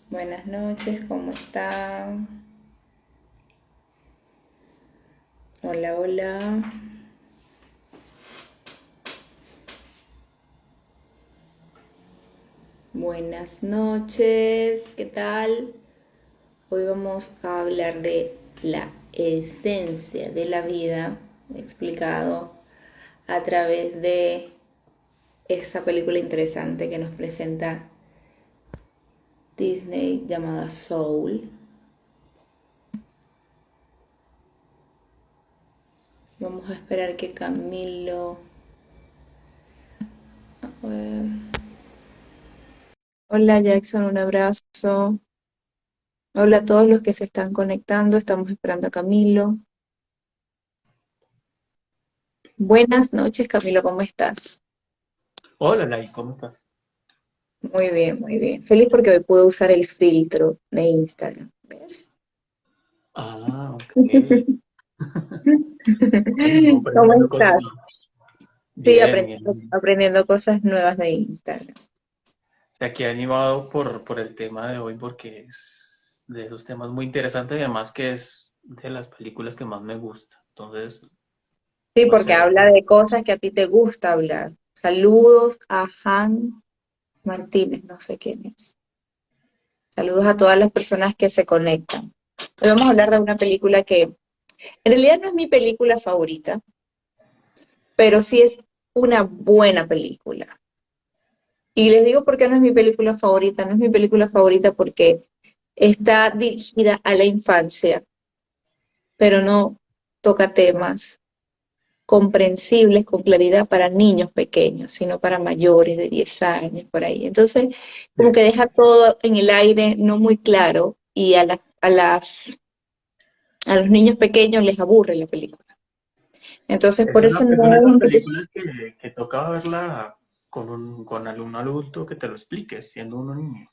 Buenas noches, ¿cómo están? Hola, hola. Buenas noches, ¿qué tal? Hoy vamos a hablar de la esencia de la vida, explicado a través de esa película interesante que nos presenta Disney llamada Soul. Vamos a esperar que Camilo... A ver. Hola Jackson, un abrazo. Hola a todos los que se están conectando, estamos esperando a Camilo. Buenas noches, Camilo, ¿cómo estás? Hola, Lai, ¿cómo estás? Muy bien, muy bien. Feliz porque hoy pude usar el filtro de Instagram, ¿ves? Ah, ok. Bueno, ¿Cómo aprendiendo cosas estás? nuevas. Sí, Bien, aprendiendo, bien. aprendiendo cosas nuevas de Instagram. O sea, aquí animado por el tema de hoy porque es de esos temas muy interesantes y además que es de las películas que más me gusta. Entonces, Sí, va a porque ser... habla de cosas que a ti te gusta hablar. Saludos a Han Martínez, no sé quién es. Saludos a todas las personas que se conectan. Hoy vamos a hablar de una película que en realidad no es mi película favorita, pero sí es una buena película. Y les digo por qué no es mi película favorita. No es mi película favorita porque está dirigida a la infancia, pero no toca temas comprensibles con claridad para niños pequeños, sino para mayores de 10 años, por ahí. Entonces, como que deja todo en el aire, no muy claro, y a los niños pequeños les aburre la película. Entonces, por eso Es una no de es esas mi película. películas que toca verla con algún adulto que te lo explique, siendo uno niño.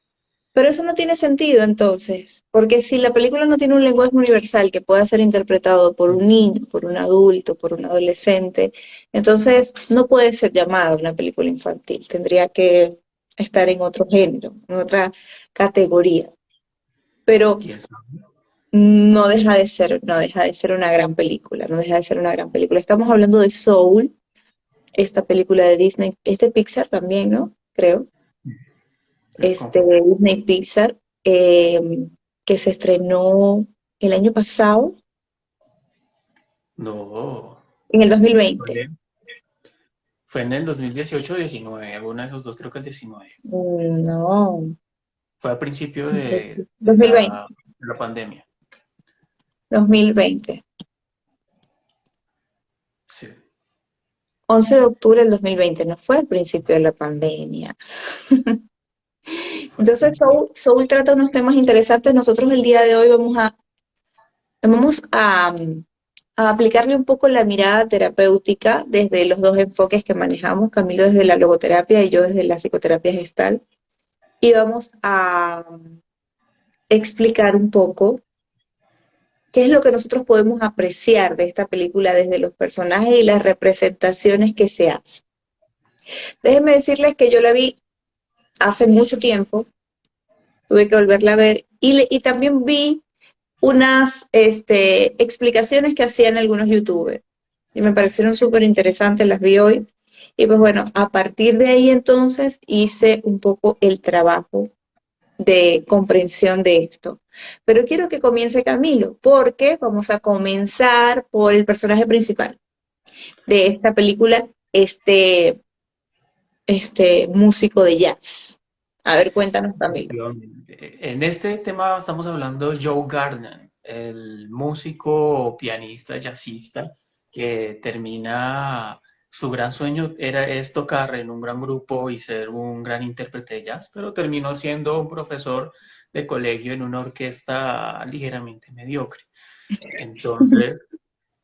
Pero eso no tiene sentido entonces, porque si la película no tiene un lenguaje universal que pueda ser interpretado por un niño, por un adulto, por un adolescente, entonces no puede ser llamada una película infantil, tendría que estar en otro género, en otra categoría. Pero ¿Quién sabe? no deja de ser una gran película, no deja de ser una gran película. Estamos hablando de Soul, esta película de Disney, es de Pixar también, ¿no? Creo. Es Disney Pixar, que se estrenó el año pasado, No. en el 2020. Fue en el 2018 o 19, alguno de esos dos, creo que el 19. No, Fue al principio de 2020, la pandemia. 2020. Sí. 11 de octubre del 2020, no fue al principio de la pandemia. Fue al Entonces, principio. Soul trata unos temas interesantes. Nosotros el día de hoy vamos a aplicarle un poco la mirada terapéutica desde los dos enfoques que manejamos, Camilo desde la logoterapia y yo desde la psicoterapia gestal. Y vamos a explicar un poco qué es lo que nosotros podemos apreciar de esta película desde los personajes y las representaciones que se hacen. Déjenme decirles que yo la vi hace mucho tiempo, tuve que volverla a ver, y también vi unas explicaciones que hacían algunos youtubers, y me parecieron súper interesantes, las vi hoy, y pues bueno, a partir de ahí entonces hice un poco el trabajo de comprensión de esto. Pero quiero que comience Camilo, porque vamos a comenzar por el personaje principal de esta película, este músico de jazz. A ver, cuéntanos, Camilo. Efectivamente. En este tema estamos hablando de Joe Gardner, el músico, pianista, jazzista, que termina, su gran sueño es tocar en un gran grupo y ser un gran intérprete de jazz, pero terminó siendo un profesor de colegio en una orquesta ligeramente mediocre. Entonces,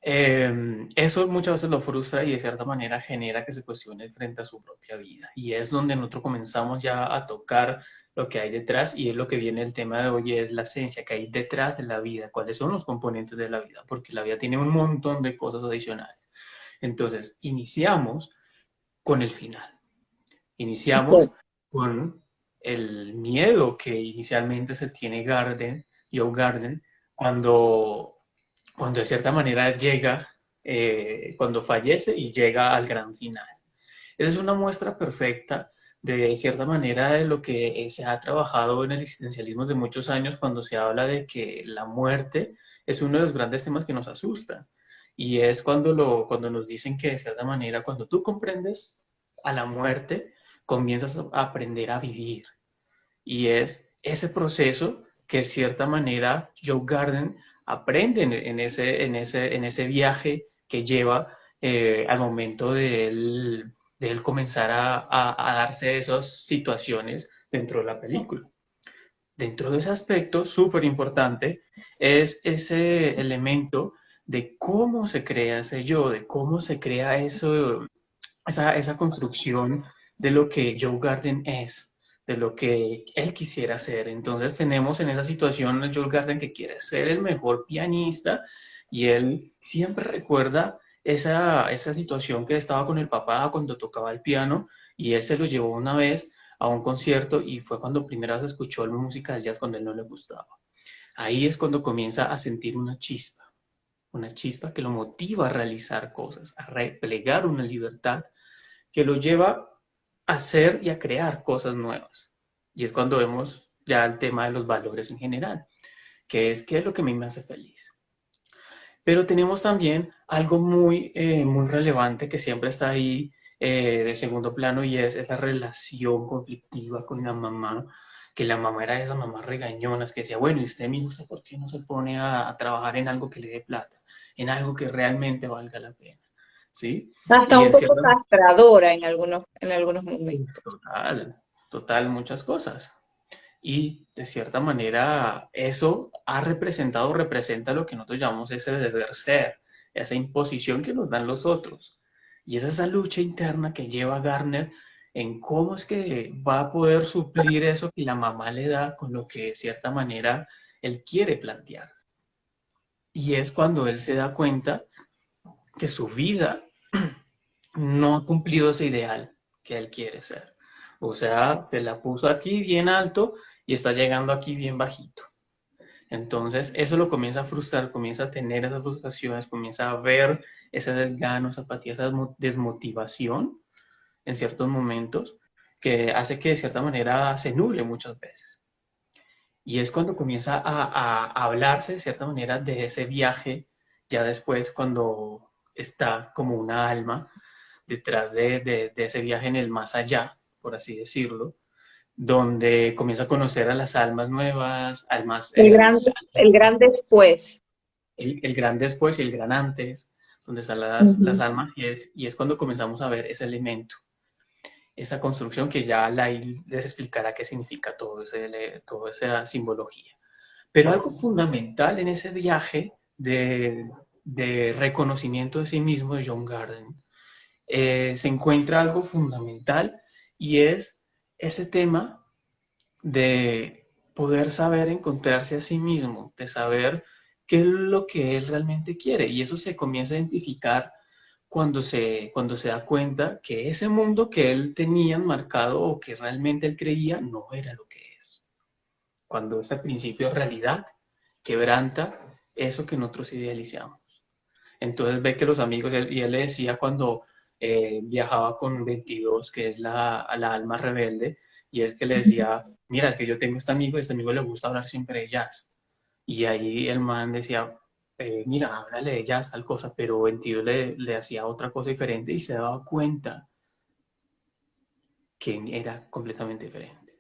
eso muchas veces lo frustra y de cierta manera genera que se cuestione frente a su propia vida. Y es donde nosotros comenzamos ya a tocar lo que hay detrás y es lo que viene el tema de hoy, es la esencia que hay detrás de la vida, cuáles son los componentes de la vida, porque la vida tiene un montón de cosas adicionales. Entonces, iniciamos con el final. Iniciamos con el miedo que inicialmente se tiene Joe Garden, cuando, cuando de cierta manera llega, cuando fallece y llega al gran final. Esa es una muestra perfecta de cierta manera de lo que se ha trabajado en el existencialismo de muchos años cuando se habla de que la muerte es uno de los grandes temas que nos asusta. Y es cuando nos dicen que de cierta manera, cuando tú comprendes a la muerte, comienzas a aprender a vivir. Y es ese proceso que de cierta manera Joe Garden aprende en ese viaje que lleva al momento de él comenzar a darse esas situaciones dentro de la película. Dentro de ese aspecto, súper importante, es ese elemento de cómo se crea ese yo, de cómo se crea esa construcción de lo que Joe Garden es, de lo que él quisiera ser. Entonces tenemos en esa situación a Joe Garden que quiere ser el mejor pianista y él siempre recuerda esa situación que estaba con el papá cuando tocaba el piano y él se lo llevó una vez a un concierto y fue cuando primera vez escuchó la música del jazz cuando él no le gustaba. Ahí es cuando comienza a sentir una chispa que lo motiva a realizar cosas, a replegar una libertad que lo lleva a hacer y a crear cosas nuevas. Y es cuando vemos ya el tema de los valores en general, que es qué es lo que a mí me hace feliz. Pero tenemos también algo muy relevante que siempre está ahí de segundo plano y es esa relación conflictiva con la mamá, que la mamá era de esas mamás regañonas que decía, bueno, ¿y usted, mi hijo, por qué no se pone a trabajar en algo que le dé plata, en algo que realmente valga la pena? ¿Sí? Hasta Y un en poco cierta castradora en algunos momentos. Total, total, muchas cosas. Y de cierta manera eso ha representado, representa lo que nosotros llamamos ese deber ser, esa imposición que nos dan los otros. Y es esa lucha interna que lleva Garner en cómo es que va a poder suplir eso que la mamá le da con lo que de cierta manera él quiere plantear. Y es cuando él se da cuenta que su vida no ha cumplido ese ideal que él quiere ser. O sea, se la puso aquí bien alto y está llegando aquí bien bajito. Entonces, eso lo comienza a frustrar, comienza a tener esas frustraciones, comienza a ver ese desgano, esa apatía, esa desmotivación en ciertos momentos que hace que de cierta manera se nuble muchas veces. Y es cuando comienza a hablarse de cierta manera de ese viaje, ya después cuando está como una alma detrás de ese viaje en el más allá, por así decirlo, donde comienza a conocer a las almas nuevas, almas, El gran, el gran después. el gran después y el gran antes, donde están las Ujú. almas, y es cuando comenzamos a ver ese elemento, esa construcción que ya Lai les explicará qué significa toda esa simbología. Pero algo fundamental en ese viaje de reconocimiento de sí mismo de John Garden se encuentra algo fundamental y es ese tema de poder saber encontrarse a sí mismo, de saber qué es lo que él realmente quiere. Y eso se comienza a identificar cuando se da cuenta que ese mundo que él tenía marcado o que realmente él creía no era lo que es. Cuando ese principio de realidad quebranta eso que nosotros idealizamos. Entonces ve que los amigos, y él le decía cuando viajaba con 22, que es la alma rebelde, y es que le decía, mira, es que yo tengo este amigo le gusta hablar siempre de jazz. Y ahí el man decía, mira, háblale de jazz, tal cosa, pero 22 le hacía otra cosa diferente y se daba cuenta que era completamente diferente.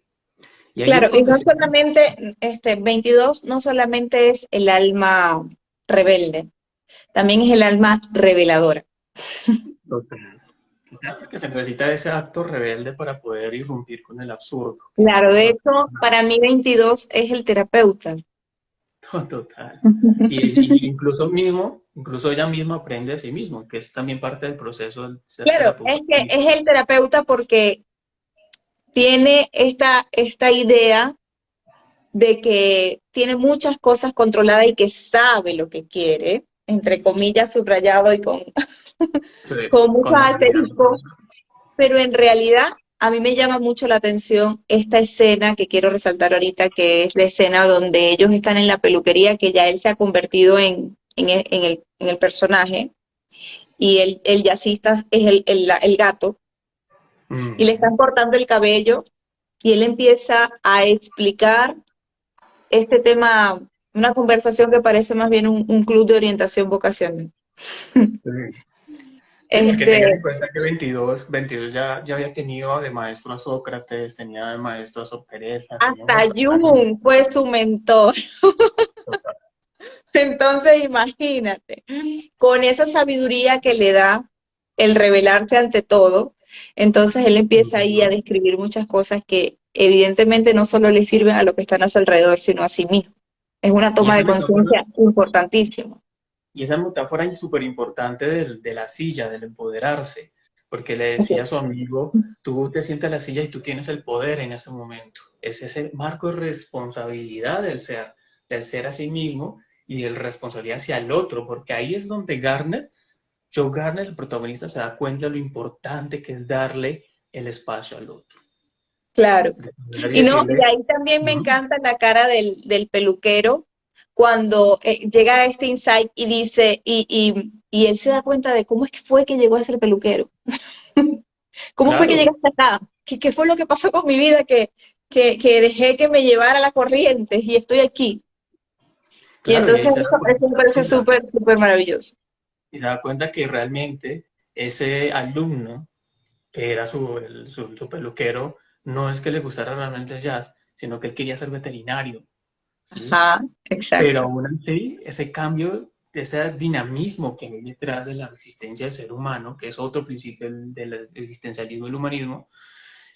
Y ahí Claro, es y cuando no decía, solamente, 22 no solamente es el alma rebelde, también es el alma reveladora. total, total, porque se necesita ese acto rebelde para poder irrumpir con el absurdo, que es lo que Claro, de nosotros. hecho, para mí 22 es el terapeuta. Total. Y incluso ella misma aprende a sí mismo, que es también parte del proceso de ser Claro, terapeuta es que holístico. es el terapeuta porque tiene esta idea de que tiene muchas cosas controladas y que sabe lo que quiere, entre comillas, subrayado y con, Sí, con muchos con el asteriscos, pero en realidad a mí me llama mucho la atención esta escena que quiero resaltar ahorita, que es la escena donde ellos están en la peluquería, que ya él se ha convertido en el personaje, y el jazzista es el gato, y le Ujú. están cortando el cabello, y él empieza a explicar este tema, una conversación que parece más bien un club de orientación vocacional. Sí. Sí, porque Este, tengan en cuenta que 22 ya había tenido de maestro a Sócrates, tenía de maestro a Sor Teresa, tenía un hasta montón de alumnos. Jung fue su mentor. Entonces, imagínate, con esa sabiduría que le da el revelarse ante todo, entonces él empieza ahí a Ujú. describir muchas cosas que evidentemente no solo le sirven a los que están a su alrededor, sino a sí mismo. Es una Y toma esa de metáfora, conciencia importantísima. y esa metáfora es súper importante de la silla, del empoderarse, porque le Así decía a su amigo, tú te sientas en la silla y tú tienes el poder en ese momento. Es ese marco de responsabilidad del ser a sí mismo y de responsabilidad hacia el otro, porque ahí es donde Joe Garner, el protagonista, se da cuenta de lo importante que es darle el espacio al otro. claro. De poder Y no, y decirle, ahí también me "Ujú, encanta la cara del peluquero cuando llega a este insight y dice, y él se da cuenta de cómo es que fue que llegó a ser peluquero. ¿Cómo fue que claro, llegaste acá? ¿Qué fue lo que pasó con mi vida que dejé que me llevara la corriente y estoy aquí? Y claro, y entonces ahí se da eso me parece cuenta, súper, súper maravilloso. y se da cuenta que realmente ese alumno, que era su peluquero, no es que le gustara realmente el jazz, sino que él quería ser veterinario, ¿sí? Ajá, Pero exacto. aún así, ese cambio, ese dinamismo que hay detrás de la existencia del ser humano, que es otro principio del existencialismo y el humanismo,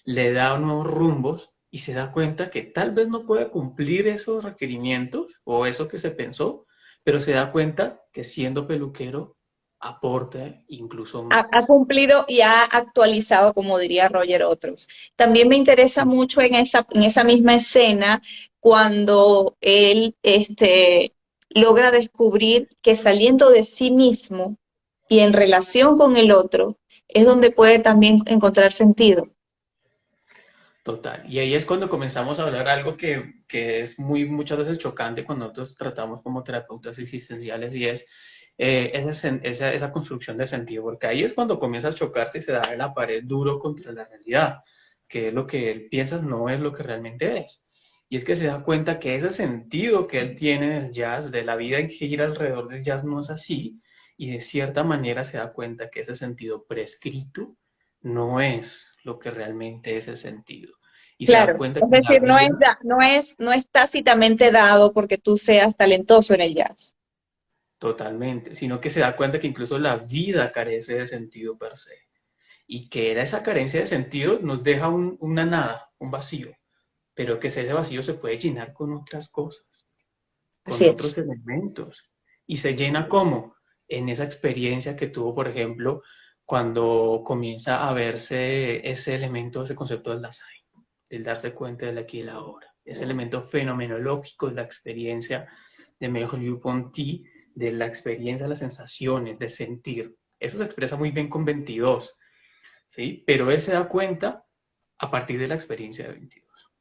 le da nuevos rumbos y se da cuenta que tal vez no puede cumplir esos requerimientos o eso que se pensó, pero se da cuenta que siendo peluquero aporta incluso Ha más. cumplido y ha actualizado, como diría Roger, otros. También me interesa mucho en esa misma escena cuando él logra descubrir que saliendo de sí mismo y en relación con el otro es donde puede también encontrar sentido. Total. Y ahí es cuando comenzamos a hablar algo que es muchas veces chocante cuando nosotros tratamos como terapeutas existenciales y es esa construcción de sentido, porque ahí es cuando comienza a chocarse y se da en la pared duro contra la realidad, que es lo que él piensa no es lo que realmente es. Y es que se da cuenta que ese sentido que él tiene del jazz, de la vida en que gira alrededor del jazz, no es así, y de cierta manera se da cuenta que ese sentido prescrito no es lo que realmente es el sentido. Y se da Claro, cuenta es que la decir, vida, no es tácitamente dado porque tú seas talentoso en el jazz. totalmente, sino que se da cuenta que incluso la vida carece de sentido per se. Y que era esa carencia de sentido nos deja una nada, un vacío, pero que ese vacío se puede llenar con otras cosas, con Así es. otros elementos. ¿Y se llena cómo? En esa experiencia que tuvo, por ejemplo, cuando comienza a verse ese elemento, ese concepto del Dasein, del darse cuenta del aquí y el ahora. Ese elemento fenomenológico de la experiencia de Merleau-Ponty, de la experiencia, las sensaciones, del sentir. Eso se expresa muy bien con 22, ¿sí? Pero él se da cuenta a partir de la experiencia de 22.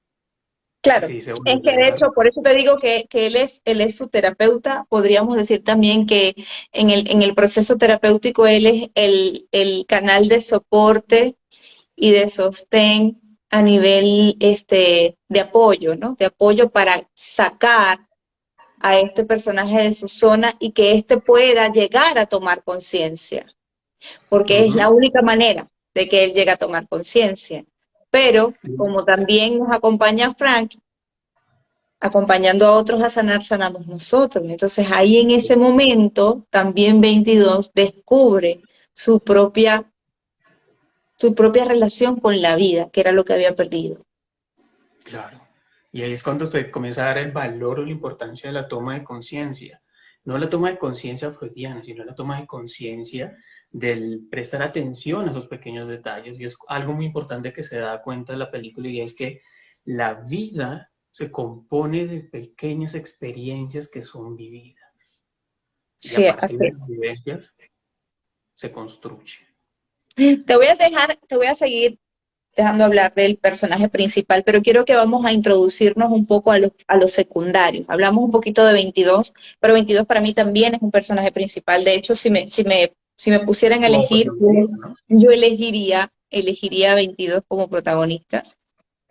Claro, Y dice, es bueno, que de hecho, por eso te digo que él es su terapeuta. Podríamos decir también que en el proceso terapéutico él es el canal de soporte y de sostén a nivel de apoyo, ¿no? De apoyo para sacar a este personaje de su zona y que éste pueda llegar a tomar conciencia, porque es la única manera de que él llegue a tomar conciencia. Pero como también nos acompaña Frank, acompañando a otros a sanar, sanamos nosotros. Entonces ahí en ese momento también 22 descubre su propia relación con la vida, que era lo que había perdido. claro. Y ahí es cuando se comienza a dar el valor o la importancia de la toma de conciencia. No la toma de conciencia freudiana, sino la toma de conciencia del prestar atención a esos pequeños detalles. Y es algo muy importante que se da cuenta de la película y es que la vida se compone de pequeñas experiencias que son vividas. Y a Sí, partir así de es. las vivencias se construye. Te voy a seguir dejando hablar del personaje principal, pero quiero que vamos a introducirnos un poco a los secundarios. Hablamos un poquito de 22, pero 22 para mí también es un personaje principal. De hecho, si me pusieran a Como elegir, protagonista, ¿no? yo elegiría a 22 como protagonista,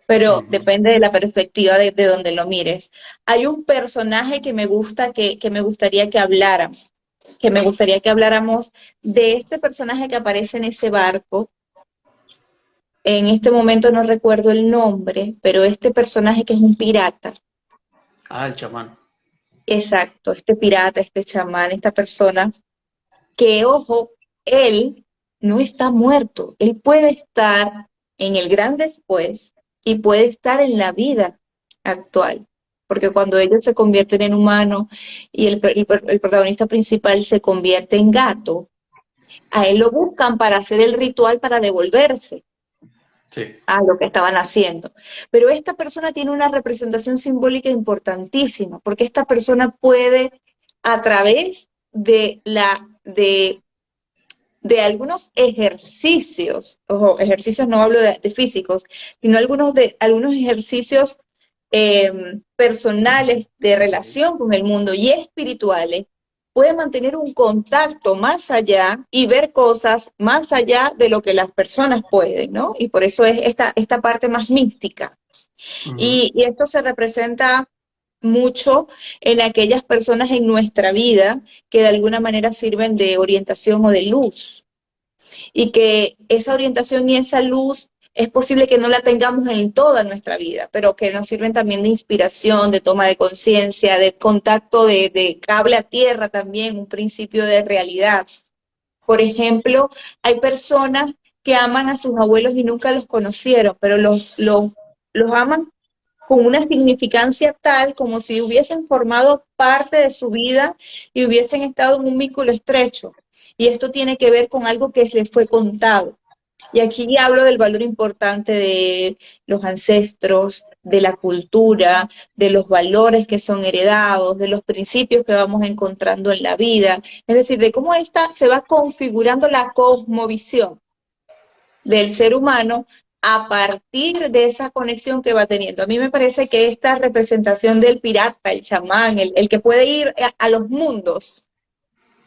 pero Ujú. depende de la perspectiva de donde lo mires. Hay un personaje que me gusta, que me gustaría que me gustaría que habláramos de este personaje que aparece en ese barco. En este momento no recuerdo el nombre, pero este personaje que es un pirata, Ah, el chamán. exacto, este pirata, este chamán, esta persona, que ojo, él no está muerto, él puede estar en el gran después y puede estar en la vida actual, porque cuando ellos se convierten en humano y el protagonista principal se convierte en gato, a él lo buscan para hacer el ritual para devolverse Sí. a lo que estaban haciendo. Pero esta persona tiene una representación simbólica importantísima, porque esta persona puede, a través de algunos ejercicios, ojo, ejercicios no hablo de físicos, sino algunos ejercicios personales de Ok. relación con el mundo y espirituales, puede mantener un contacto más allá y ver cosas más allá de lo que las personas pueden, ¿no? Y por eso es esta parte más mística. Ujú. Y esto se representa mucho en aquellas personas en nuestra vida que de alguna manera sirven de orientación o de luz y que esa orientación y esa luz es posible que no la tengamos en toda nuestra vida, pero que nos sirven también de inspiración, de toma de conciencia, de contacto de cable a tierra también, un principio de realidad. Por ejemplo, hay personas que aman a sus abuelos y nunca los conocieron, pero los aman con una significancia tal como si hubiesen formado parte de su vida y hubiesen estado en un vínculo estrecho. Y esto tiene que ver con algo que les fue contado. Y aquí hablo del valor importante de los ancestros, de la cultura, de los valores que son heredados, de los principios que vamos encontrando en la vida, es decir, de cómo esta se va configurando la cosmovisión del ser humano a partir de esa conexión que va teniendo. A mí me parece que esta representación del pirata, el chamán, el que puede ir a los mundos,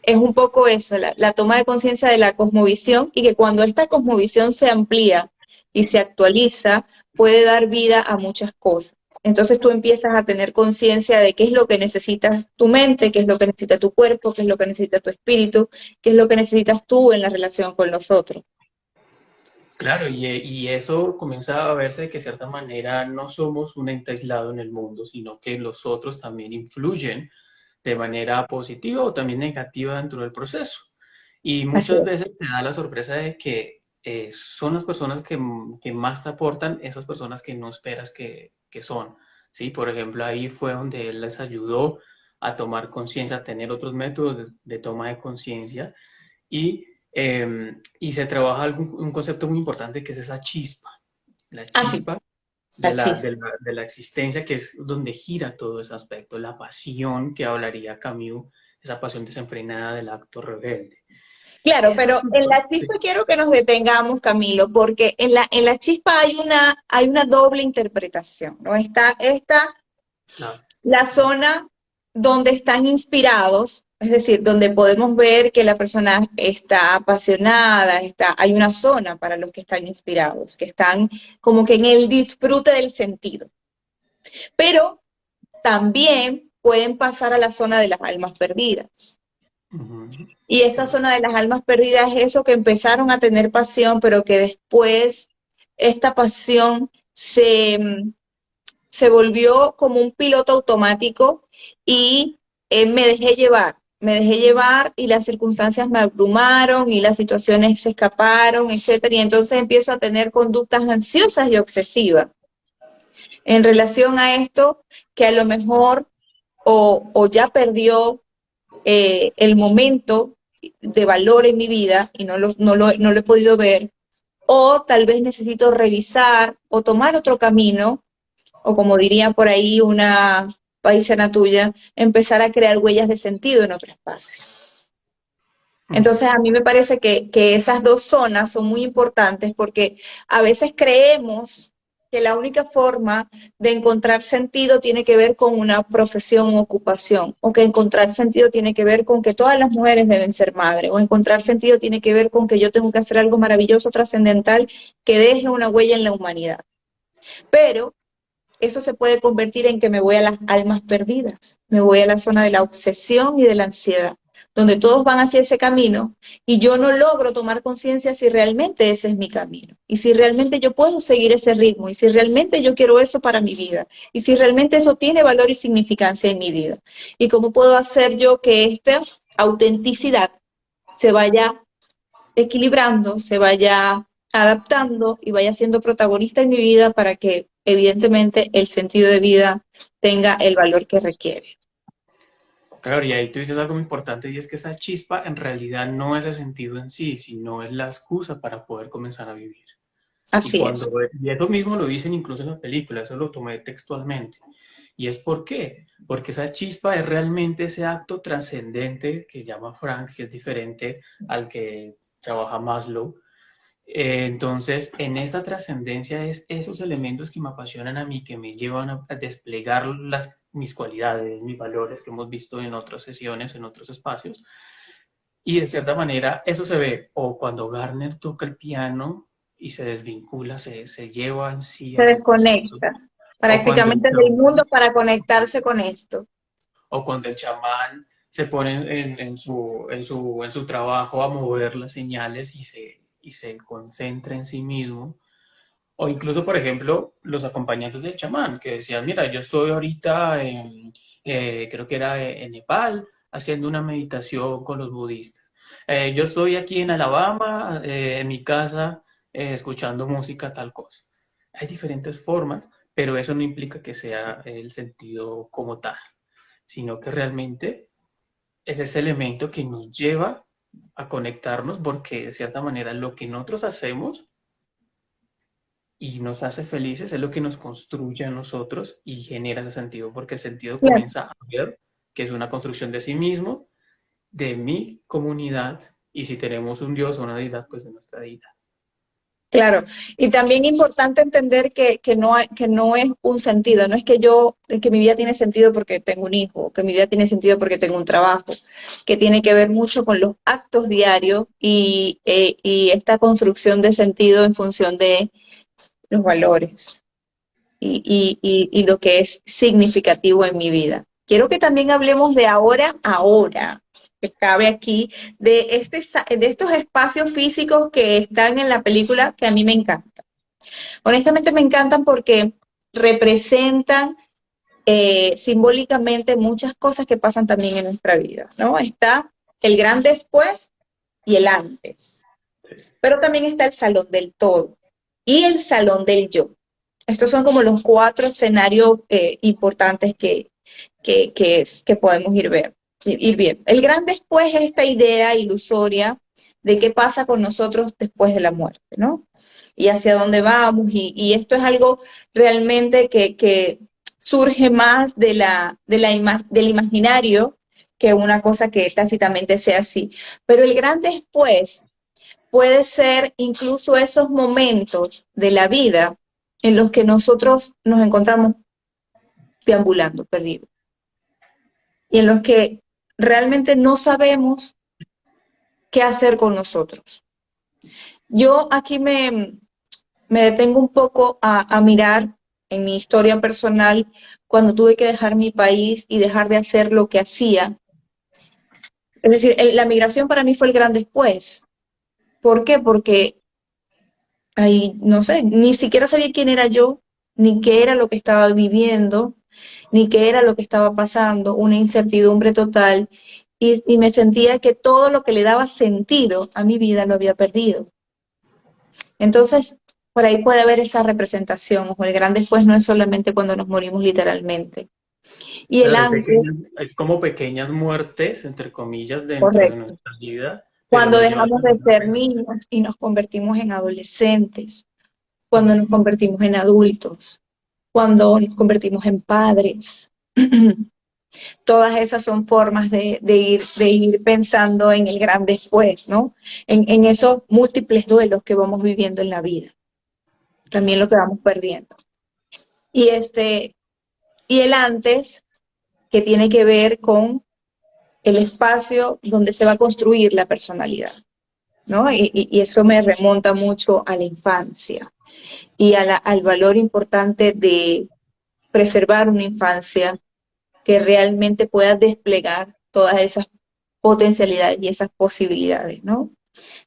es un poco eso, la toma de conciencia de la cosmovisión y que cuando esta cosmovisión se amplía y se actualiza, puede dar vida a muchas cosas. Entonces tú empiezas a tener conciencia de qué es lo que necesitas tu mente, qué es lo que necesita tu cuerpo, qué es lo que necesita tu espíritu, qué es lo que necesitas tú en la relación con los otros. Claro, y eso comienza a verse de que de cierta manera no somos un ente aislado en el mundo, sino que los otros también influyen de manera positiva o también negativa dentro del proceso. Y Así muchas es. veces te da la sorpresa de que son las personas que más te aportan, esas personas que no esperas que son. ¿Sí? Por ejemplo, ahí fue donde él les ayudó a tomar conciencia, a tener otros métodos de toma de conciencia y se trabaja un concepto muy importante que es esa chispa, la Así, chispa la chispa. de la existencia, que es donde gira todo ese aspecto, la pasión que hablaría Camus, esa pasión desenfrenada del acto rebelde. Claro, pero en Resulta- la chispa sí, quiero que nos detengamos, Camilo, porque en la chispa hay una doble interpretación, ¿no? Está claro. la zona donde están inspirados, es decir, donde podemos ver que la persona está apasionada, hay una zona para los que están inspirados, que están como que en el disfrute del sentido. Pero también pueden pasar a la zona de las almas perdidas. Ujú. Y esta Sí. zona de las almas perdidas es eso que empezaron a tener pasión, pero que después esta pasión se volvió como un piloto automático y me dejé llevar y las circunstancias me abrumaron y las situaciones se escaparon, etcétera, y entonces empiezo a tener conductas ansiosas y obsesivas en relación a esto que a lo mejor o ya perdió el momento de valor en mi vida y no lo he podido ver, o tal vez necesito revisar o tomar otro camino, o como diría por ahí una paisana tuya, empezar a crear huellas de sentido en otro espacio. Mm. Entonces, a mí me parece que esas dos zonas son muy importantes porque a veces creemos que la única forma de encontrar sentido tiene que ver con una profesión o ocupación, o que encontrar sentido tiene que ver con que todas las mujeres deben ser madres, o encontrar sentido tiene que ver con que yo tengo que hacer algo maravilloso, trascendental, que deje una huella en la humanidad. Pero eso se puede convertir en que me voy a las almas perdidas, me voy a la zona de la obsesión y de la ansiedad, donde todos van hacia ese camino y yo no logro tomar conciencia si realmente ese es mi camino, y si realmente yo puedo seguir ese ritmo, y si realmente yo quiero eso para mi vida, y si realmente eso tiene valor y significancia en mi vida, y cómo puedo hacer yo que esta autenticidad se vaya equilibrando, se vaya adaptando y vaya siendo protagonista en mi vida para que evidentemente el sentido de vida tenga el valor que requiere. Claro, y ahí tú dices algo muy importante y es que esa chispa en realidad no es el sentido en sí, sino es la excusa para poder comenzar a vivir. Y Así cuando, es. y eso mismo lo dicen incluso en la película, eso lo tomé textualmente. ¿Y es por qué? Porque esa chispa es realmente ese acto trascendente que llama Frank, que es diferente al que trabaja Maslow. Entonces, en esta trascendencia es esos elementos que me apasionan a mí, que me llevan a desplegar mis cualidades, mis valores que hemos visto en otras sesiones, en otros espacios. Y de cierta manera, eso se ve o cuando Garner toca el piano y se desvincula, se lleva en sí Se a su proceso, desconecta o cuando el prácticamente del mundo chamán, para conectarse con esto. o cuando el chamán se pone en su trabajo a mover las señales y se concentra en sí mismo. O incluso, por ejemplo, los acompañantes del chamán, que decían, mira, yo estoy ahorita creo que era en Nepal, haciendo una meditación con los budistas. Yo estoy aquí en Alabama, en mi casa, escuchando música, tal cosa. Hay diferentes formas, pero eso no implica que sea el sentido como tal, sino que realmente es ese elemento que nos lleva a conectarnos porque de cierta manera lo que nosotros hacemos y nos hace felices, es lo que nos construye a nosotros y genera ese sentido, porque el sentido Claro. comienza a ver que es una construcción de sí mismo, de mi comunidad, y si tenemos un Dios o una deidad, pues de nuestra deidad. Claro, y también importante entender que no es un sentido, no es que mi vida tiene sentido porque tengo un hijo, que mi vida tiene sentido porque tengo un trabajo, que tiene que ver mucho con los actos diarios y esta construcción de sentido en función de los valores y lo que es significativo en mi vida. Quiero que también hablemos de ahora, que cabe aquí, de estos espacios físicos que están en la película que a mí me encantan. Honestamente me encantan porque representan simbólicamente muchas cosas que pasan también en nuestra vida, ¿no? Está el gran después y el antes, pero también está el salón del todo y el salón del yo. Estos son como los cuatro escenarios importantes que podemos ir bien. El gran después es esta idea ilusoria de qué pasa con nosotros después de la muerte, ¿no? Y hacia dónde vamos, y esto es algo realmente que surge más del imaginario que una cosa que tácitamente sea así. Pero el gran después puede ser incluso esos momentos de la vida en los que nosotros nos encontramos deambulando, perdidos, y en los que realmente no sabemos qué hacer con nosotros. Yo aquí me detengo un poco a mirar en mi historia personal cuando tuve que dejar mi país y dejar de hacer lo que hacía. Es decir, la migración para mí fue el gran después. ¿Por qué? Porque ahí, no sé, ni siquiera sabía quién era yo, ni qué era lo que estaba viviendo, ni qué era lo que estaba pasando, una incertidumbre total, y me sentía que todo lo que le daba sentido a mi vida lo había perdido. Entonces, por ahí puede haber esa representación, o el gran después no es solamente cuando nos morimos literalmente. Y el Claro, antes, hay como pequeñas muertes, entre comillas, dentro de correcto, nuestra vida, pero cuando nos llevan dejamos de ser niños y nos convertimos en adolescentes, cuando nos convertimos en adultos, cuando nos convertimos en padres, Todas esas son formas de ir pensando en el gran después, ¿no? En esos múltiples duelos que vamos viviendo en la vida, también lo que vamos perdiendo. Y, y el antes, que tiene que ver con el espacio donde se va a construir la personalidad, ¿no? Y eso me remonta mucho a la infancia y al valor importante de preservar una infancia que realmente pueda desplegar todas esas potencialidades y esas posibilidades, ¿no?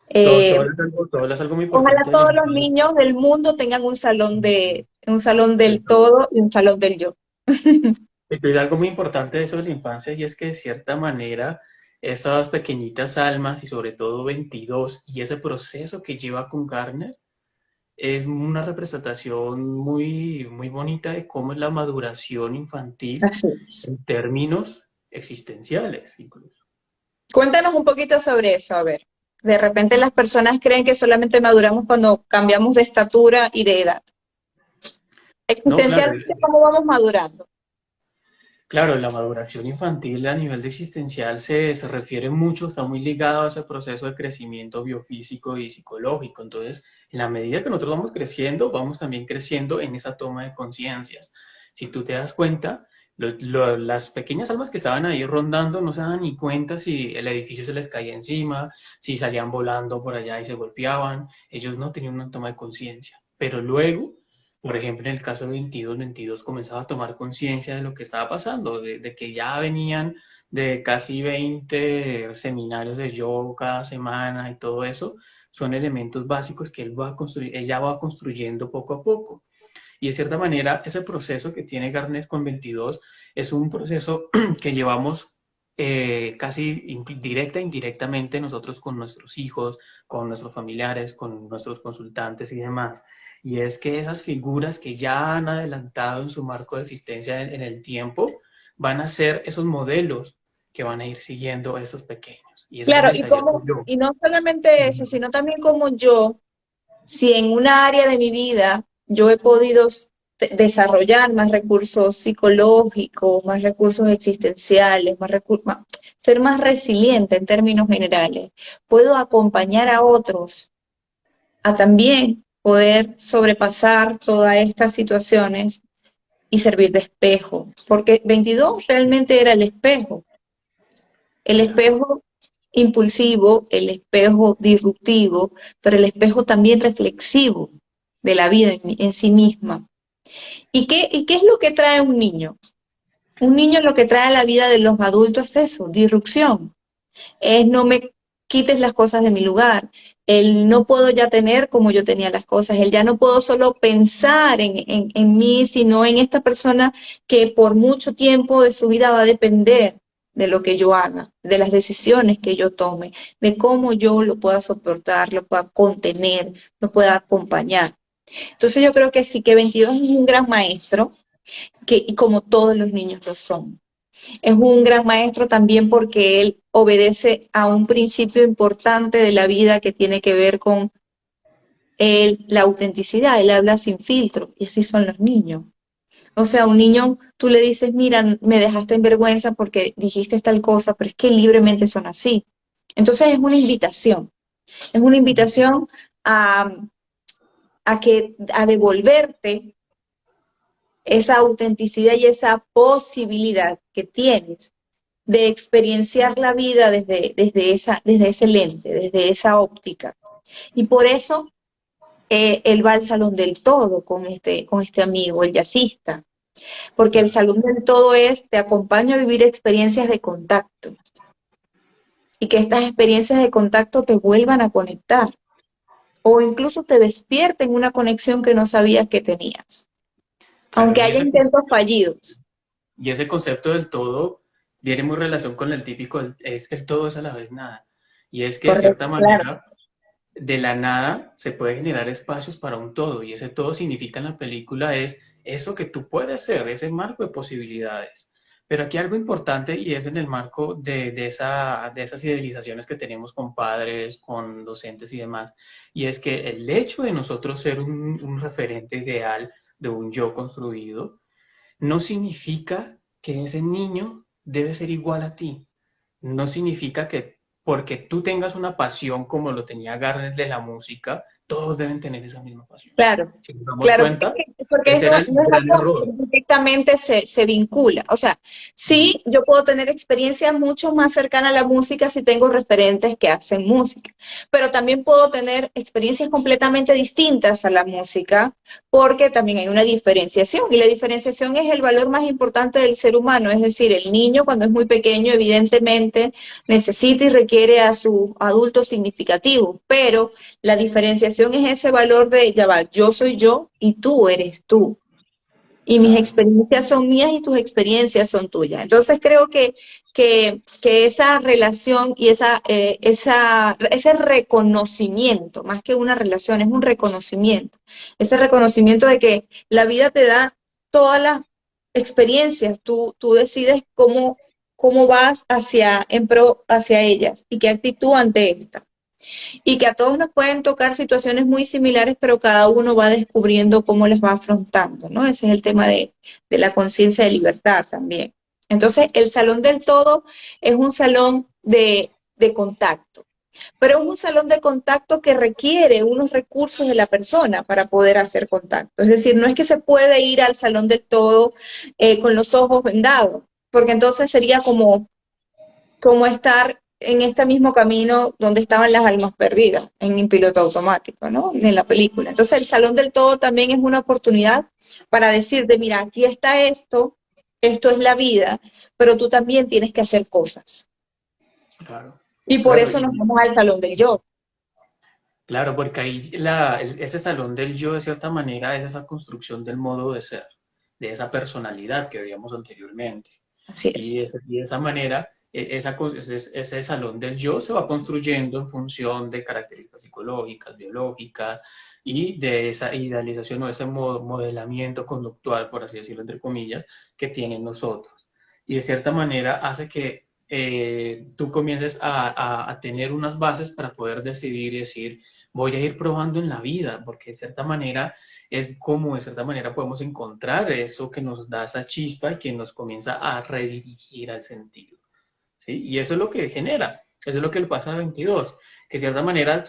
Eh, Todo es algo muy Ojalá importante de la todos los infancia. niños del mundo tengan un salón del todo y un salón del yo. Es algo muy importante de eso de la infancia y es que de cierta manera esas pequeñitas almas y sobre todo 22 y ese proceso que lleva con Garner es una representación muy bonita de cómo es la maduración infantil Así es. en términos existenciales incluso. Cuéntanos un poquito sobre eso, a ver. De repente las personas creen que solamente maduramos cuando cambiamos de estatura y de edad. No, claro, Existencialmente, ¿cómo vamos madurando? claro, la maduración infantil a nivel de existencial se refiere mucho, está muy ligado a ese proceso de crecimiento biofísico y psicológico. Entonces, en la medida que nosotros vamos creciendo, vamos también creciendo en esa toma de conciencias. Si tú te das cuenta, las pequeñas almas que estaban ahí rondando no se daban ni cuenta si el edificio se les caía encima, si salían volando por allá y se golpeaban. Ellos no tenían una toma de conciencia. Pero luego por ejemplo, en el caso de 22 comenzaba a tomar conciencia de lo que estaba pasando, de que ya venían de casi 20 seminarios de yoga cada semana y todo eso, son elementos básicos que él va a construir, ella va construyendo poco a poco. Y de cierta manera, ese proceso que tiene Garnet con 22 es un proceso que llevamos casi directa e indirectamente nosotros con nuestros hijos, con nuestros familiares, con nuestros consultantes y demás. Y es que esas figuras que ya han adelantado en su marco de existencia en el tiempo van a ser esos modelos que van a ir siguiendo a esos pequeños. Y ese es el Claro, detalle del yo. y no solamente eso, sino también como yo, si en una área de mi vida yo he podido desarrollar más recursos psicológicos, más recursos existenciales, ser más resiliente en términos generales, puedo acompañar a otros a también poder sobrepasar todas estas situaciones y servir de espejo, porque 22 realmente era el Claro. espejo impulsivo, el espejo disruptivo, pero el espejo también reflexivo de la vida en sí misma. Y qué es lo que trae un niño? Un niño lo que trae a la vida de los adultos es eso, disrupción. Es no me quites las cosas de mi lugar. El no puedo ya tener como yo tenía las cosas. El ya no puedo solo pensar en mí, sino en esta persona que por mucho tiempo de su vida va a depender de lo que yo haga, de las decisiones que yo tome, de cómo yo lo pueda soportar, lo pueda contener, lo pueda acompañar. Entonces yo creo que sí que 22 es un gran maestro, y como todos los niños lo son. Es un gran maestro también porque él obedece a un principio importante de la vida que tiene que ver con la autenticidad. Él habla sin filtro y así son los niños. O sea, a un niño tú le dices, mira, me dejaste en vergüenza porque dijiste tal cosa, pero es que libremente son así. Entonces es una invitación a, a devolverte esa autenticidad y esa posibilidad que tienes de experienciar la vida desde ese lente, desde esa óptica. Y por eso él va al salón del todo con este amigo, el jazzista, porque el salón del todo es, te acompaña a vivir experiencias de contacto y que estas experiencias de contacto te vuelvan a conectar o incluso te despierten una conexión que no sabías que tenías, Claro, aunque haya intentos fallidos. y ese concepto del todo viene muy en relación con el típico, es que el todo es a la vez nada. Y es que de Correcto, cierta claro. manera, de la nada se puede generar espacios para un todo. Y ese todo significa en la película es eso que tú puedes ser, ese marco de posibilidades. Pero aquí algo importante y es en el marco de esas idealizaciones que tenemos con padres, con docentes y demás. Y es que el hecho de nosotros ser un referente ideal de un yo construido, no significa que ese niño debe ser igual a ti. No significa que porque tú tengas una pasión como lo tenía Garnet de la música, todos deben tener esa misma pasión. Claro, Si nos damos claro, cuenta, porque ese era no, el no es gran algo que error. directamente se vincula. O sea, Ujú. sí, yo puedo tener experiencias mucho más cercanas a la música si tengo referentes que hacen música, pero también puedo tener experiencias completamente distintas a la música porque también hay una diferenciación y la diferenciación es el valor más importante del ser humano, es decir, el niño cuando es muy pequeño evidentemente necesita y requiere a su adulto significativo, pero la diferenciación es ese valor de, ya va, yo soy yo y tú eres tú. Y mis Claro, experiencias son mías y tus experiencias son tuyas. Entonces creo que esa relación y ese reconocimiento, más que una relación, es un reconocimiento. Ese reconocimiento de que la vida te da todas las experiencias, tú decides cómo vas en pro hacia ellas y qué actitud ante estas y que a todos nos pueden tocar situaciones muy similares, pero cada uno va descubriendo cómo las va afrontando, ¿no? Ese es el tema de la conciencia de libertad también. Entonces, el salón del todo es un salón de contacto, pero es un salón de contacto que requiere unos recursos de la persona para poder hacer contacto. Es decir, no es que se puede ir al salón del todo con los ojos vendados, porque entonces sería como estar en este mismo camino donde estaban las almas perdidas, en un piloto automático, ¿no? En la película. Entonces el Salón del Todo también es una oportunidad para decirte, mira, aquí está esto es la vida, pero tú también tienes que hacer cosas. claro, Y por claro. eso nos vamos al Salón del Yo. Claro, porque ahí ese salón del yo, de cierta manera, es esa construcción del modo de ser, de esa personalidad que veíamos anteriormente. Así es. Y de esa manera, ese salón del yo se va construyendo en función de características psicológicas, biológicas y de esa idealización o ese modelamiento conductual, por así decirlo, entre comillas, que tienen nosotros. Y de cierta manera hace que tú comiences a tener unas bases para poder decidir y decir, voy a ir probando en la vida, porque de cierta manera es como de cierta manera podemos encontrar eso que nos da esa chispa y que nos comienza a redirigir al sentido. ¿Sí? Y eso es lo que genera, eso es lo que le pasa a 22, que de cierta manera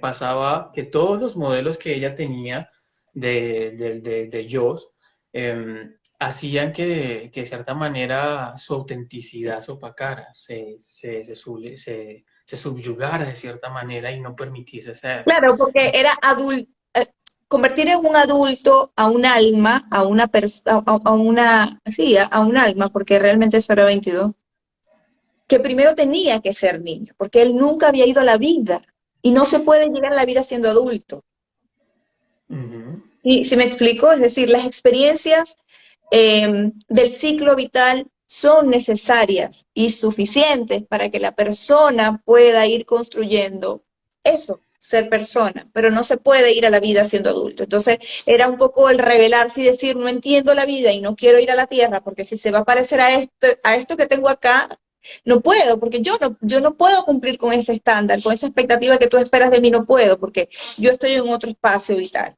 pasaba que todos los modelos que ella tenía de Joss hacían que de cierta manera su autenticidad se opacara, se subyugara de cierta manera y no permitiese ser. Claro, porque era convertir en un adulto a un alma, a una persona, sí, a un alma, porque realmente eso era 22 que primero tenía que ser niño, porque él nunca había ido a la vida y no se puede llegar a la vida siendo adulto. Ujú. ¿Sí? ¿Sí me explico? Es decir, las experiencias del ciclo vital son necesarias y suficientes para que la persona pueda ir construyendo eso, ser persona, pero no se puede ir a la vida siendo adulto. Entonces, era un poco el revelarse y decir, no entiendo la vida y no quiero ir a la tierra, porque si se va a parecer a esto que tengo acá, no puedo, porque yo no puedo cumplir con ese estándar, con esa expectativa que tú esperas de mí, no puedo, porque yo estoy en otro espacio vital.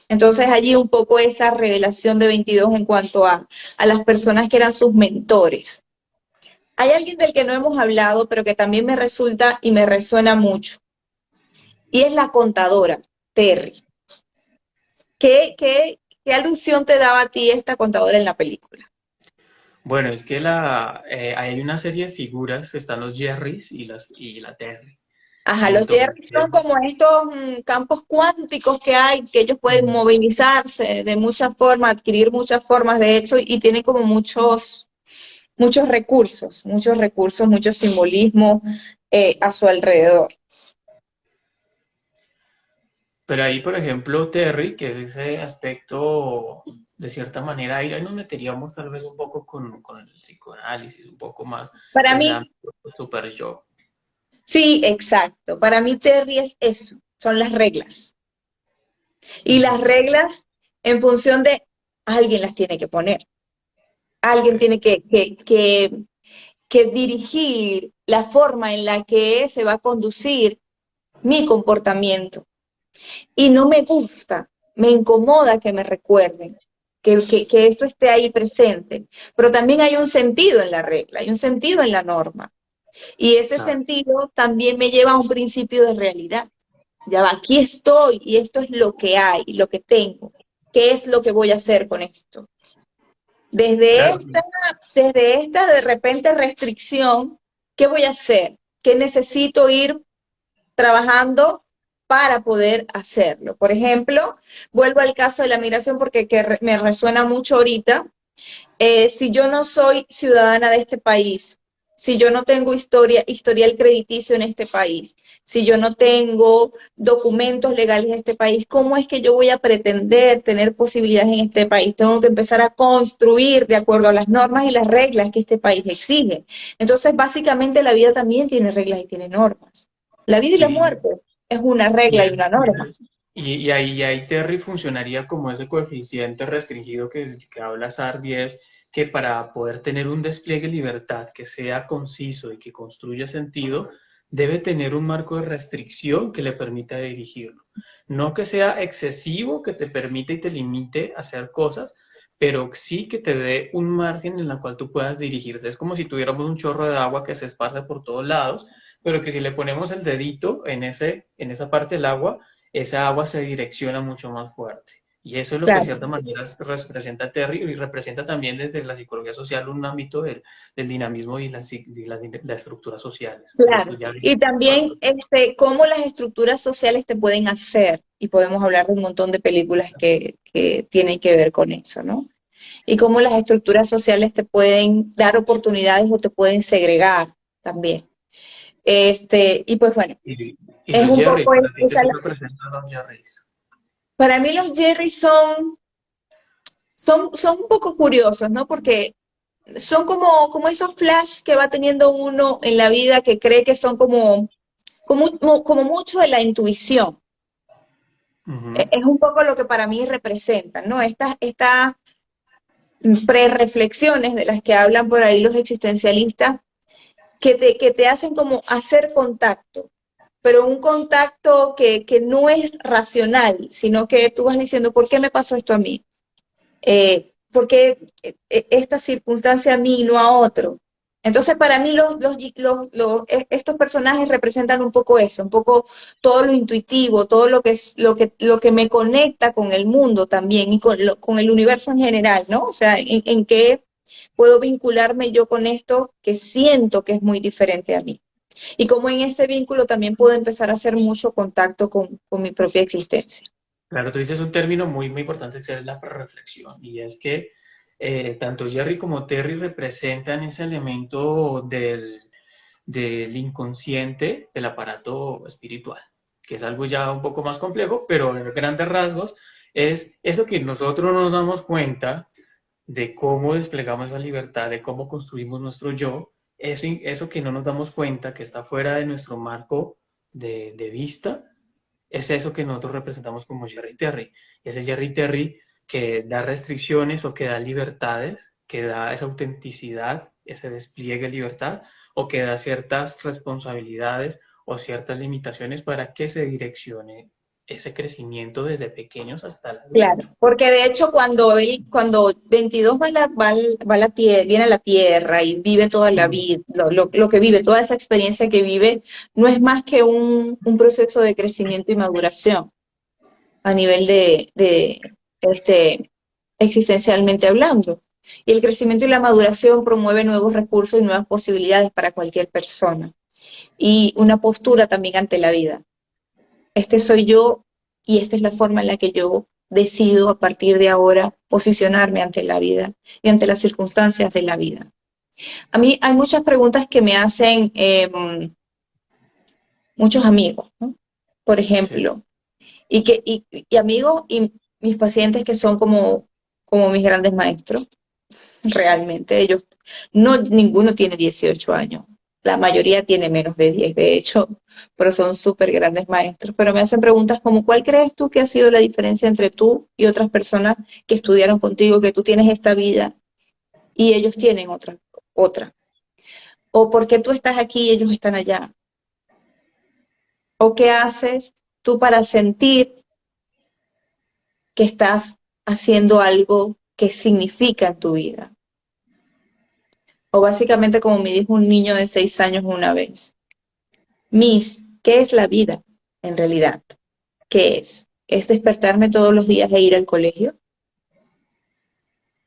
Entonces allí un poco esa revelación de 22 en cuanto a las personas que eran sus mentores. Hay alguien del que no hemos hablado, pero que también me resulta y me resuena mucho, y es la contadora, Terry. ¿Qué alusión te daba a ti esta contadora en la película? Bueno, es que hay una serie de figuras, están los Jerrys y la Terry. Ajá, los Jerry Entonces, son como estos campos cuánticos que hay, que ellos pueden movilizarse de muchas formas, adquirir muchas formas de hecho, y tienen como muchos recursos, mucho simbolismo a su alrededor. pero ahí, por ejemplo, Terry, que es ese aspecto, de cierta manera, ahí nos meteríamos tal vez un poco con el psicoanálisis, un poco más Para desde el mí, ámbito super yo. sí, exacto. Para mí Terry es eso, son las reglas. Y Ujú. las reglas en función de alguien las tiene que poner. Alguien Sí. tiene que dirigir la forma en la que se va a conducir mi comportamiento. Y no me gusta, me incomoda que me recuerden. que eso esté ahí presente. Pero también hay un sentido en la regla, hay un sentido en la norma. Y ese Claro. sentido también me lleva a un principio de realidad. Ya va, aquí estoy y esto es lo que hay, lo que tengo. ¿Qué es lo que voy a hacer con esto? Desde Claro, esta, desde esta de repente restricción, ¿qué voy a hacer? ¿Qué necesito ir trabajando para poder hacerlo? Por ejemplo, vuelvo al caso de la migración porque me resuena mucho ahorita. Si yo no soy ciudadana de este país, si yo no tengo historial crediticio en este país, si yo no tengo documentos legales de este país, ¿cómo es que yo voy a pretender tener posibilidades en este país? Tengo que empezar a construir de acuerdo a las normas y las reglas que este país exige. Entonces, básicamente la vida también tiene reglas y tiene normas. La vida y la sí. muerte es una Y, regla y es- una norma. y ahí Terry funcionaría como ese coeficiente restringido que habla Sardi, es que para poder tener un despliegue de libertad que sea conciso y que construya sentido, debe tener un marco de restricción que le permita dirigirlo. No que sea excesivo, que te permite y te limite a hacer cosas, pero sí que te dé un margen en el cual tú puedas dirigirte. Es como si tuviéramos un chorro de agua que se esparce por todos lados, pero que si le ponemos el dedito en esa parte del agua, esa agua se direcciona mucho más fuerte. Y eso es lo que de Claro, cierta manera representa Terry y representa también desde la psicología social un ámbito del dinamismo y las estructuras sociales. Pero eso claro. ya Y viene por también cómo las estructuras sociales te pueden hacer, y podemos hablar de un montón de películas que tienen que ver con eso, ¿no? Y cómo las estructuras sociales te pueden dar oportunidades o te pueden segregar también. Y pues bueno, y es los un Jerry, poco para ti, ¿qué esa te la, representan los Jerrys? para mí los Jerry son un poco curiosos, ¿no? Porque son como esos flash que va teniendo uno en la vida que cree que son como mucho de la intuición. Ujú. Es un poco lo que para mí representan, ¿no? Estas pre-reflexiones de las que hablan por ahí los existencialistas, que te hacen como hacer contacto, pero un contacto que no es racional, sino que tú vas diciendo, ¿por qué me pasó esto a mí? ¿Por qué esta circunstancia a mí y no a otro? Entonces, para mí, estos personajes representan un poco eso, un poco todo lo intuitivo, todo lo que me conecta con el mundo también y con el universo en general, ¿no? O sea, en qué puedo vincularme yo con esto que siento que es muy diferente a mí. Y cómo en ese vínculo también puedo empezar a hacer mucho contacto con mi propia existencia. Claro, tú dices un término muy, muy importante que es la reflexión, y es que tanto Jerry como Terry representan ese elemento del inconsciente del aparato espiritual, que es algo ya un poco más complejo, pero en grandes rasgos es eso que nosotros no nos damos cuenta de cómo desplegamos esa libertad, de cómo construimos nuestro yo, eso que no nos damos cuenta, que está fuera de nuestro marco de vista, es eso que nosotros representamos como Jerry Terry. Ese Jerry Terry que da restricciones o que da libertades, que da esa autenticidad, ese despliegue de libertad, o que da ciertas responsabilidades o ciertas limitaciones para que se direccione ese crecimiento desde pequeños hasta el Claro, adulto. porque de hecho cuando 22 va a la tierra, viene a la tierra y vive toda la Mm. vida, lo que vive, toda esa experiencia que vive, no es más que un proceso de crecimiento y maduración a nivel este, existencialmente hablando. Y el crecimiento y la maduración promueve nuevos recursos y nuevas posibilidades para cualquier persona. Y una postura también ante la vida. Este soy yo y esta es la forma en la que yo decido a partir de ahora posicionarme ante la vida y ante las circunstancias de la vida. A mí hay muchas preguntas que me hacen muchos amigos, ¿no? Por Sí. ejemplo, y amigos y mis pacientes que son como mis grandes maestros, realmente. Ellos, no, ninguno tiene 18 años. La mayoría tiene menos de 10 de hecho, pero son súper grandes maestros. Pero me hacen preguntas como, ¿cuál crees tú que ha sido la diferencia entre tú y otras personas que estudiaron contigo, que tú tienes esta vida y ellos tienen otra? ¿O por qué tú estás aquí y ellos están allá? ¿O qué haces tú para sentir que estás haciendo algo qué significa en tu vida. O básicamente como me dijo un niño de 6 años una vez, Miss, ¿qué es la vida en realidad? ¿Qué es? ¿Es despertarme todos los días e ir al colegio?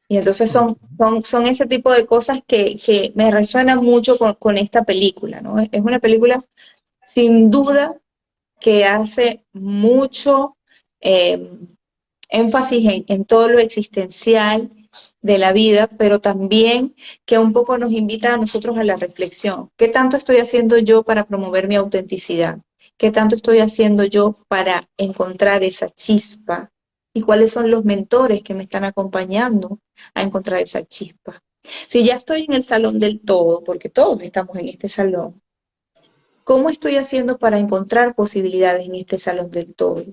Y entonces Mm. son ese tipo de cosas que me resuenan mucho con esta película, ¿no? Es una película sin duda que hace mucho eh, énfasis en todo lo existencial de la vida, pero también que un poco nos invita a nosotros a la reflexión. ¿Qué tanto estoy haciendo yo para promover mi autenticidad? ¿Qué tanto estoy haciendo yo para encontrar esa chispa? ¿Y cuáles son los mentores que me están acompañando a encontrar esa chispa? Si ya estoy en el salón del todo, porque todos estamos en este salón, ¿cómo estoy haciendo para encontrar posibilidades en este salón del todo?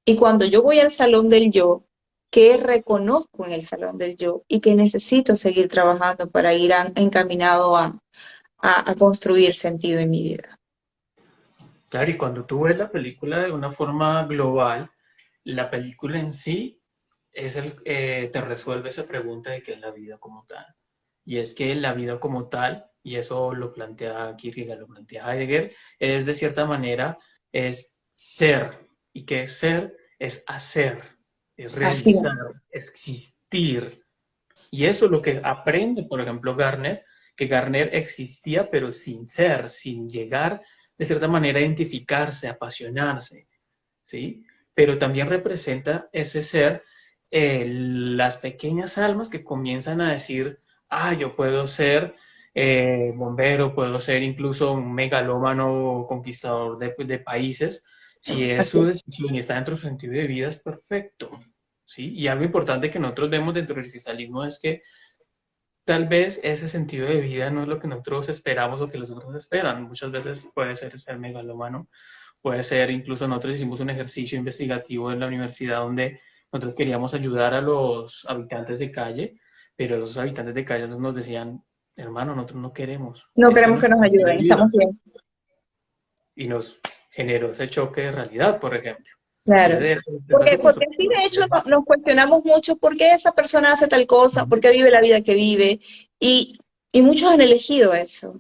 Y cuando yo voy al salón del yo, ¿qué reconozco en el salón del yo y que necesito seguir trabajando para ir encaminado a construir sentido en mi vida? Claro, y cuando tú ves la película de una forma global, la película en sí te resuelve esa pregunta de qué es la vida como tal. Y es que la vida como tal, y eso lo plantea Kierkegaard, lo plantea Heidegger, es de cierta manera, es ser. ¿Y qué es ser? Es hacer, es Así realizar, existir. Y eso es lo que aprende, por ejemplo, Garner, que Garner existía pero sin ser, sin llegar de cierta manera a identificarse, a apasionarse, ¿sí? Pero también representa ese ser, las pequeñas almas que comienzan a decir, ah, yo puedo ser bombero, puedo ser incluso un megalómano conquistador de países, si es su es. decisión y está dentro de su sentido de vida, es perfecto, ¿sí? Y algo importante que nosotros vemos dentro del cristianismo es que tal vez ese sentido de vida no es lo que nosotros esperamos o que los otros esperan. Muchas veces puede ser megalómano, puede ser, incluso nosotros hicimos un ejercicio investigativo en la universidad donde nosotros queríamos ayudar a los habitantes de calle, pero los habitantes de calle nos decían, hermano, nosotros no queremos, No ese es queremos que nuestro nos sentido de ayuden, estamos vida. bien. Y nos generó ese choque de realidad, por ejemplo. Y es Claro. de la Porque, frase porque sí, de hecho, filosófica. nos cuestionamos mucho por qué esa persona hace tal cosa, por qué vive la vida que vive, y, y muchos han elegido eso,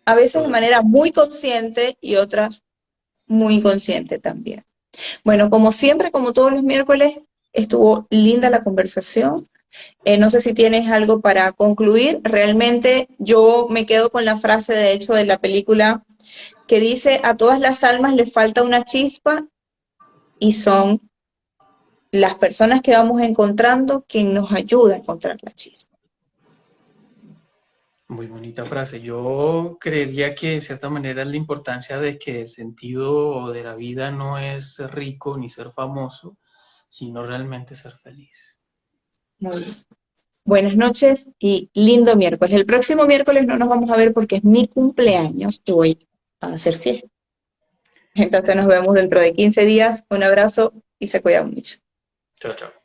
a veces de Todo. manera muy consciente y otras muy inconsciente también. Bueno, como siempre, como todos los miércoles, estuvo linda la conversación. No sé si tienes algo para concluir. Realmente yo me quedo con la frase, de hecho, de la película que dice, a todas las almas les falta una chispa y son las personas que vamos encontrando quien nos ayuda a encontrar la chispa. Muy bonita frase. Yo creería que de cierta manera es la importancia de que el sentido de la vida no es ser rico ni ser famoso, sino realmente ser feliz. Muy bien. Buenas noches y lindo miércoles. El próximo miércoles no nos vamos a ver porque es mi cumpleaños y voy a hacer fiesta. Entonces nos vemos dentro de 15 días. Un abrazo y se cuidan mucho. Chao, chao.